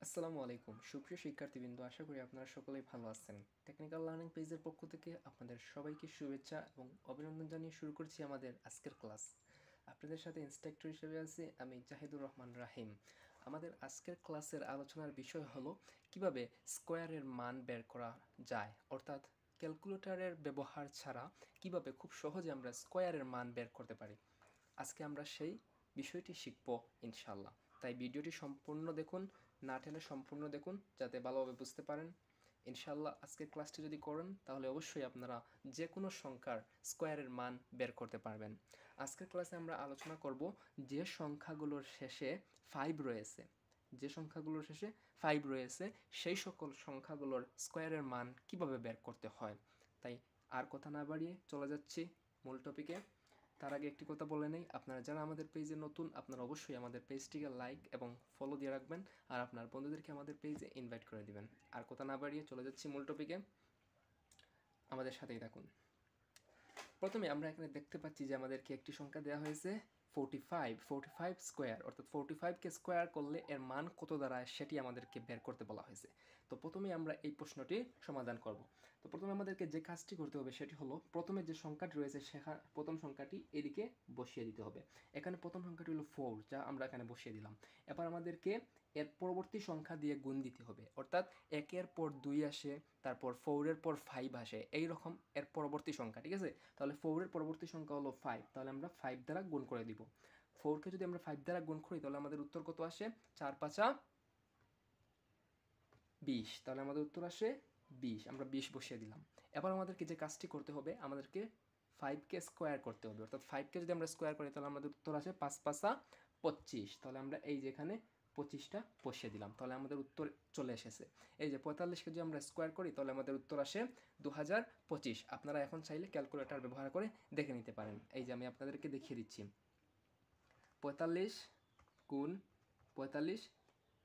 আসসালামু আলাইকুম সুপ্রিয় শিক্ষার্থীবৃন্দ, আশা করি আপনারা সকলেই ভালো আছেন। টেকনিক্যাল লার্নিং পেজের পক্ষ থেকে আপনাদের সবাইকে শুভেচ্ছা এবং অভিনন্দন জানিয়ে শুরু করছি আমাদের আজকের ক্লাস। আপনাদের সাথে ইনস্ট্রাক্টর হিসেবে আছি আমি জাহিদুর রহমান রাহিম। আমাদের আজকের ক্লাসের আলোচনার বিষয় হলো কিভাবে স্কোয়ারের মান বের করা যায়, অর্থাৎ ক্যালকুলেটরের ব্যবহার ছাড়া কিভাবে খুব সহজে আমরা স্কোয়ারের মান বের করতে পারি। আজকে আমরা সেই বিষয়টি শিখব ইনশাল্লাহ। তাই ভিডিওটি সম্পূর্ণ দেখুন, না টেনে সম্পূর্ণ দেখুন যাতে ভালোভাবে বুঝতে পারেন। ইনশাল্লাহ আজকের ক্লাসটি যদি করেন তাহলে অবশ্যই আপনারা যে কোনো সংখ্যার স্কোয়ারের মান বের করতে পারবেন। আজকের ক্লাসে আমরা আলোচনা করব যে সংখ্যাগুলোর শেষে 5 রয়েছে, যে সংখ্যাগুলোর শেষে 5 রয়েছে সেই সকল সংখ্যাগুলোর স্কোয়ারের মান কিভাবে বের করতে হয়। তাই আর কথা না বাড়িয়ে চলে যাচ্ছি মূল টপিকে। তার আগে একটি কথা বলে নেই, আপনারা যারা আমাদের পেজে নতুন আপনারা অবশ্যই আমাদের পেজটিকে লাইক এবং ফলো দিয়ে রাখবেন আর আপনার বন্ধুদেরকে আমাদের পেজে ইনভাইট করে দিবেন। আর কথা না বাড়িয়ে চলে যাচ্ছি মূল টপিকে, আমাদের সাথেই থাকুন। প্রথমে আমরা এখানে দেখতে পাচ্ছি যে আমাদেরকে একটি সংখ্যা দেওয়া হয়েছে 45 স্কোয়ার, অর্থাৎ 45কে স্কোয়ার করলে এর মান কত দাঁড়ায় সেটি আমাদেরকে বের করতে বলা হয়েছে। তো প্রথমে আমরা এই প্রশ্নটির সমাধান করব। তো প্রথমে আমাদেরকে যে কাজটি করতে হবে সেটি হলো প্রথমে যে সংখ্যাটি রয়েছে সেখানে প্রথম সংখ্যাটি এদিকে বসিয়ে দিতে হবে। এখানে প্রথম সংখ্যাটি হলো 4, যা আমরা এখানে বসিয়ে দিলাম। এবার আমাদেরকে এর পরবর্তী সংখ্যা দিয়ে গুণ দিতে হবে, অর্থাৎ 1-এর পর 2 আসে, তারপর 4-এর পর 5 আসে, এই রকম এর পরবর্তী সংখ্যা। ঠিক আছে, তাহলে 4-এর পরবর্তী সংখ্যা হলো 5, তাহলে আমরা 5 দ্বারা গুণ করে দিব। 4কে যদি আমরা 5 দ্বারা গুণ করি তাহলে আমাদের উত্তর কত আসে? 4-5 20, তাহলে আমাদের উত্তর আসে 20। আমরা 20 বসিয়ে দিলাম। এবার আমাদেরকে যে কাজটি করতে হবে, আমাদেরকে 5কে স্কোয়ার করতে হবে, অর্থাৎ 5কে যদি আমরা স্কোয়ার করি তাহলে আমাদের উত্তর আসে 5-5 25, তাহলে আমরা এই যেখানে 25টা বসিয়ে দিলাম, তাহলে আমাদের উত্তর চলে এসেছে। এই যে 45কে যদি আমরা স্কোয়ার করি তাহলে আমাদের উত্তর আসে 2025। আপনারা এখন চাইলে ক্যালকুলেটর ব্যবহার করে দেখে নিতে পারেন। এই যে আমি আপনাদেরকে দেখিয়ে দিচ্ছি, 45 গুণ 45,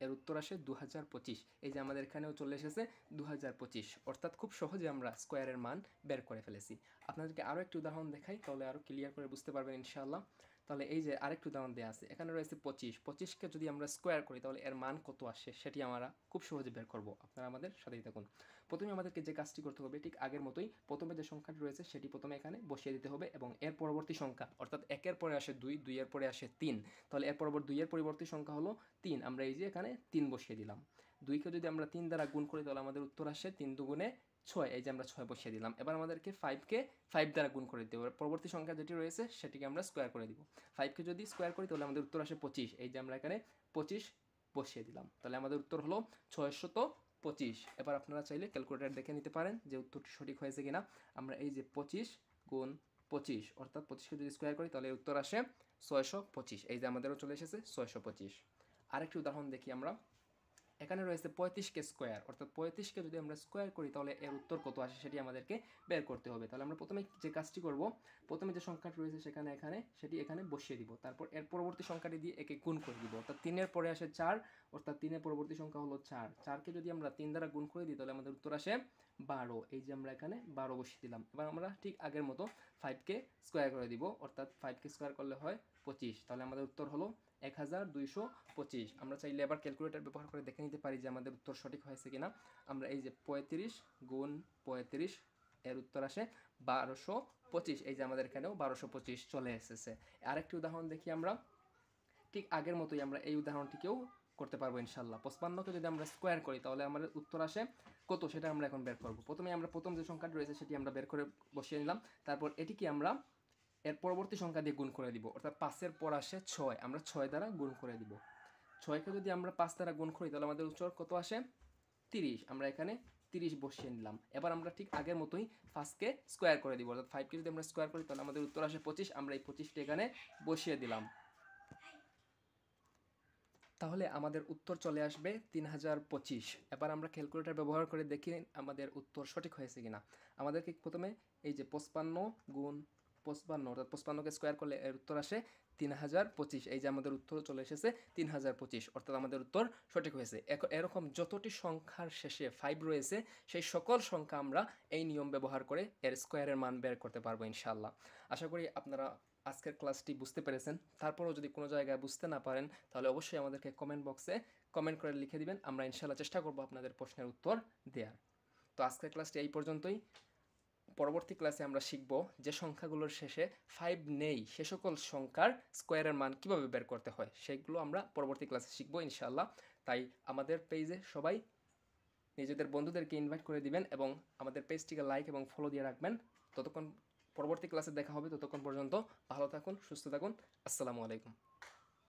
এর উত্তর আসে 2025। এই যে আমাদের এখানেও চলে এসেছে 2025, অর্থাৎ খুব সহজে আমরা স্কোয়ারের মান বের করে ফেলেছি। আপনাদেরকে আরও একটি উদাহরণ দেখাই, তাহলে আরও ক্লিয়ার করে বুঝতে পারবেন ইনশাআল্লাহ। তাহলে এই যে আরেকটি উদাহরণ দেওয়া আছে, এখানে রয়েছে 25কে যদি আমরা স্কোয়ার করি তাহলে এর মান কত আসে সেটি আমরা খুব সহজে বের করব। আপনারা আমাদের সাথেই থাকুন। প্রথমে আমাদেরকে যে কাজটি করতে হবে ঠিক আগের মতোই, প্রথমে যে সংখ্যাটি রয়েছে সেটি প্রথমে এখানে বসিয়ে দিতে হবে এবং এর পরবর্তী সংখ্যা, অর্থাৎ 1-এর পরে আসে 2, 2-এর পরে আসে 3, তাহলে এর পরবর্তী 2-এর পরবর্তী সংখ্যা হলো 3, আমরা এই যে এখানে 3 বসিয়ে দিলাম। 2কে যদি আমরা 3 দ্বারা গুণ করি তাহলে আমাদের উত্তর আসে 3×2 6, এই যে আমরা 6 বসিয়ে দিলাম। এবার আমাদেরকে 5কে 5 দ্বারা গুণ করে দিতে হবে, পরবর্তী সংখ্যা যেটি রয়েছে সেটিকে আমরা স্কোয়ার করে দিব। 5কে যদি স্কোয়ার করি তাহলে আমাদের উত্তর আসে 25, এই যে আমরা এখানে 25 বসিয়ে দিলাম, তাহলে আমাদের উত্তর হলো 625। এবার আপনারা চাইলে ক্যালকুলেটর দেখে নিতে পারেন যে উত্তরটি সঠিক হয়েছে কিনা। আমরা এই যে 25 গুণ 25, অর্থাৎ 25কে যদি স্কোয়ার করি তাহলে উত্তর আসে 625, এই যে আমাদেরও চলে এসেছে 625। আরেকটি উদাহরণ দেখি আমরা, এখানে রয়েছে 35কে স্কোয়ার, অর্থাৎ 35কে যদি আমরা স্কোয়ার করি তাহলে এর উত্তর কত আসে সেটি আমাদেরকে বের করতে হবে। তাহলে আমরা প্রথমে যে কাজটি করব, প্রথমে যে সংখ্যাটি রয়েছে সেটি এখানে বসিয়ে দিব, তারপর এর পরবর্তী সংখ্যাটি দিয়ে একে গুণ করে দিব, অর্থাৎ 3-এর পরে আসে 4, অর্থাৎ 3-এর পরবর্তী সংখ্যা হলো 4, 4কে যদি আমরা 3 দ্বারা গুণ করে দিই তাহলে আমাদের উত্তর আসে 12, এই যে আমরা এখানে 12 বসিয়ে দিলাম। এবার আমরা ঠিক আগের মতো 5কে স্কোয়ার করে দিব, অর্থাৎ 5কে স্কোয়ার করলে হয় 25, তাহলে আমাদের উত্তর হলো 1225। আমরা চাইলে এবার ক্যালকুলেটর ব্যবহার করে দেখে নিতে পারি যে আমাদের উত্তর সঠিক হয়েছে কিনা। আমরা এই যে 35 গুণ 35, এর উত্তর আসে 1225, এই যে আমাদের এখানেও 1225 চলে এসেছে। আরেকটি উদাহরণ দেখি আমরা, ঠিক আগের মতোই আমরা এই উদাহরণটিকেও করতে পারবো ইনশাল্লাহ। 55কে যদি আমরা স্কোয়ার করি তাহলে আমাদের উত্তর আসে কত সেটা আমরা এখন বের করব। প্রথমে আমরা প্রথম যে সংখ্যাটি রয়েছে সেটি আমরা বের করে বসিয়ে নিলাম, তারপর এটিকে আমরা এর পরবর্তী সংখ্যা দিয়ে গুণ করে দিব, অর্থাৎ 5-এর পর আসে 6, আমরা 6 দ্বারা গুণ করে দিব। 6কে যদি আমরা 5 দ্বারা গুণ করি তাহলে আমাদের উত্তর কত আসে? 30, আমরা এখানে 30 বসিয়ে নিলাম। এবার আমরা ঠিক আগের মতোই 5কে স্কোয়ার করে দিব, অর্থাৎ 5কে যদি আমরা স্কোয়ার করি তাহলে আমাদের উত্তর আসে 25, আমরা এই 25টি এখানে বসিয়ে দিলাম। তাহলে আমাদের উত্তর চলে আসবে 3025। এবার আমরা ক্যালকুলেটর ব্যবহার করে দেখি আমাদের উত্তর সঠিক হয়েছে কিনা। আমাদেরকে প্রথমে এই যে 55 গুণ 55, অর্থাৎ 55কে স্কোয়ার করলে এর উত্তর আসে 3025, এই যে আমাদের উত্তর চলে এসেছে 3025, অর্থাৎ আমাদের উত্তর সঠিক হয়েছে। এরকম যতটি সংখ্যার শেষে 5 রয়েছে সেই সকল সংখ্যা আমরা এই নিয়ম ব্যবহার করে এর স্কোয়ারের মান বের করতে পারবো ইনশাআল্লাহ। আশা করি আপনারা আজকের ক্লাসটি বুঝতে পেরেছেন। তারপরেও যদি কোনো জায়গায় বুঝতে না পারেন তাহলে অবশ্যই আমাদেরকে কমেন্ট বক্সে কমেন্ট করে লিখে দিবেন, আমরা ইনশাআল্লাহ চেষ্টা করব আপনাদের প্রশ্নের উত্তর দেওয়ার। তো আজকের ক্লাসটি এই পর্যন্তই। পরবর্তী ক্লাসে আমরা শিখব যে সংখ্যাগুলোর শেষে 5 নেই সে সকল সংখ্যার স্কোয়ারের মান কিভাবে বের করতে হয়, সেগুলো আমরা পরবর্তী ক্লাসে শিখব ইনশাআল্লাহ। তাই আমাদের পেজে সবাই নিজেদের বন্ধুদেরকে ইনভাইট করে দিবেন এবং আমাদের পেজটিকে লাইক এবং ফলো দিয়ে রাখবেন। ততক্ষণ পরবর্তী ক্লাসে দেখা হবে, ততক্ষণ পর্যন্ত ভালো থাকুন, সুস্থ থাকুন। আসসালামু আলাইকুম।